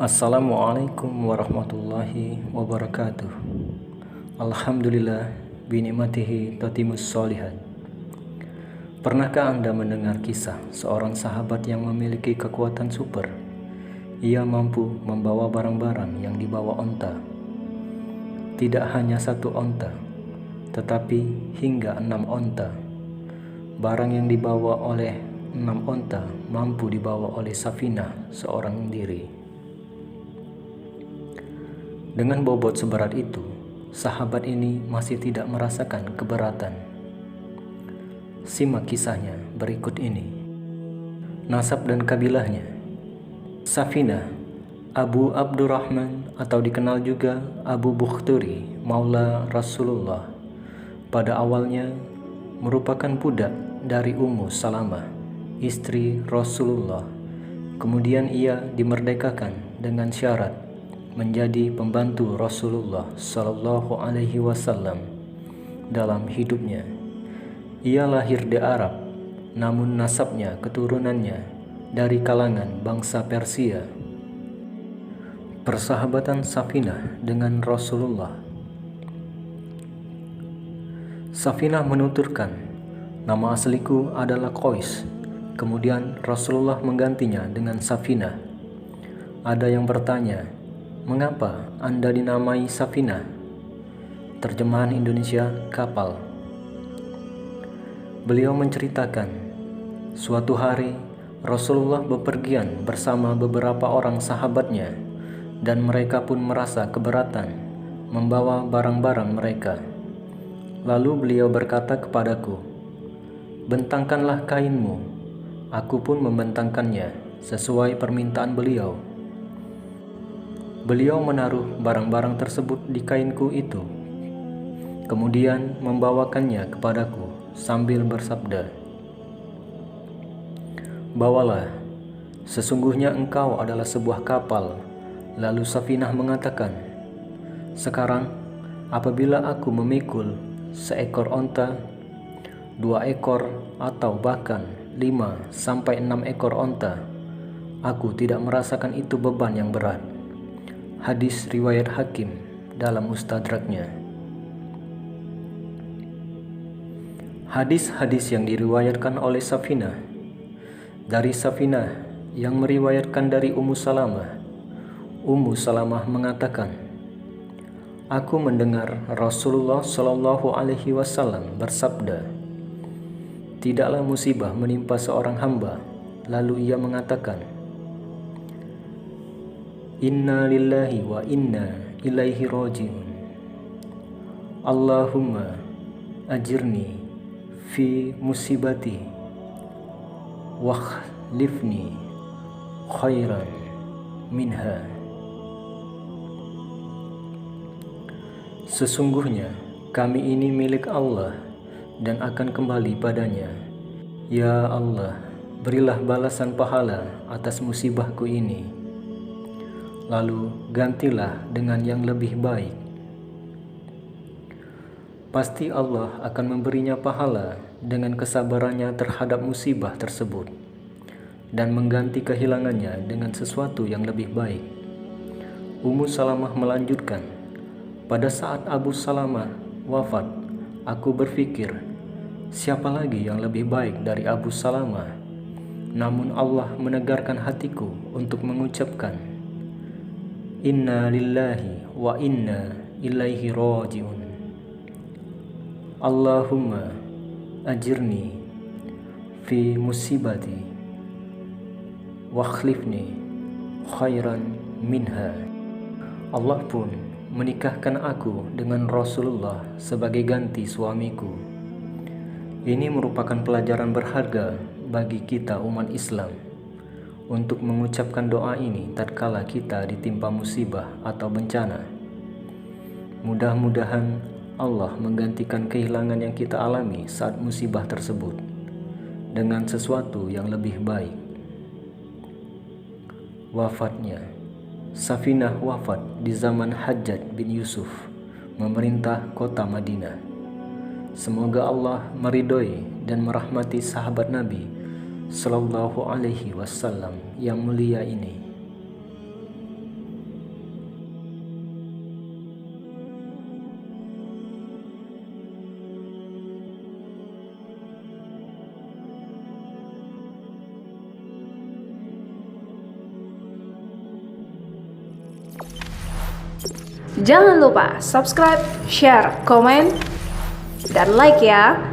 Assalamualaikum warahmatullahi wabarakatuh. Alhamdulillah binikmatihi tatimus sholihat. Pernahkah Anda mendengar kisah seorang sahabat yang memiliki kekuatan super? Ia mampu membawa barang-barang yang dibawa onta. Tidak hanya satu onta, tetapi hingga 6 onta. Barang yang dibawa oleh 6 onta mampu dibawa oleh Safinah seorang diri. Dengan bobot seberat itu, sahabat ini masih tidak merasakan keberatan. Simak kisahnya berikut ini. Nasab dan kabilahnya. Safinah, Abu Abdurrahman atau dikenal juga Abu Bukhturi, Maula Rasulullah, pada awalnya merupakan budak dari Ummu Salamah, istri Rasulullah. Kemudian ia dimerdekakan dengan syarat menjadi pembantu Rasulullah Shallallahu Alaihi Wasallam dalam hidupnya. Ia lahir di Arab, namun nasabnya keturunannya dari kalangan bangsa Persia. Persahabatan Safinah dengan Rasulullah. Safinah menuturkan, nama asliku adalah Qais. Kemudian Rasulullah menggantinya dengan Safinah. Ada yang bertanya, mengapa Anda dinamai Safinah? Terjemahan Indonesia, kapal. Beliau menceritakan, suatu hari Rasulullah bepergian bersama beberapa orang sahabatnya dan mereka pun merasa keberatan membawa barang-barang mereka. Lalu beliau berkata kepadaku, bentangkanlah kainmu. Aku pun membentangkannya sesuai permintaan beliau. Beliau menaruh barang-barang tersebut di kainku itu, kemudian membawakannya kepadaku sambil bersabda, bawalah, sesungguhnya engkau adalah sebuah kapal. Lalu Safinah mengatakan, sekarang apabila aku memikul seekor onta, 2 ekor atau bahkan 5 sampai 6 ekor onta, aku tidak merasakan itu beban yang berat. Hadis riwayat Hakim dalam Mustadraknya. Hadis-hadis yang diriwayatkan oleh Safinah. Dari Safinah yang meriwayatkan dari Ummu Salamah. Ummu Salamah mengatakan, aku mendengar Rasulullah Shallallahu Alaihi Wasallam bersabda, tidaklah musibah menimpa seorang hamba, lalu ia mengatakan, inna lillahi wa inna ilaihi raji'un. Allahumma ajirni fi musibati wakhlifni khairan minha. Sesungguhnya kami ini milik Allah dan akan kembali padanya. Ya Allah, berilah balasan pahala atas musibahku ini, lalu gantilah dengan yang lebih baik. Pasti Allah akan memberinya pahala dengan kesabarannya terhadap musibah tersebut dan mengganti kehilangannya dengan sesuatu yang lebih baik. Ummu Salamah melanjutkan, pada saat Abu Salamah wafat, aku berpikir, siapa lagi yang lebih baik dari Abu Salamah? Namun Allah menegarkan hatiku untuk mengucapkan, inna lillahi wa inna ilaihi raji'un. Allahumma ajirni fi musibati wakhlifni khairan minha. Allah pun menikahkan aku dengan Rasulullah sebagai ganti suamiku. Ini merupakan pelajaran berharga bagi kita umat Islam untuk mengucapkan doa ini tatkala kita ditimpa musibah atau bencana. Mudah-mudahan Allah menggantikan kehilangan yang kita alami saat musibah tersebut dengan sesuatu yang lebih baik. Wafatnya. Safinah wafat di zaman Hajjaj bin Yusuf memerintah kota Madinah. Semoga Allah meridhoi dan merahmati sahabat Nabi Sallallahu Alaihi Wasallam yang mulia ini. Jangan lupa subscribe, share, komen, dan like ya.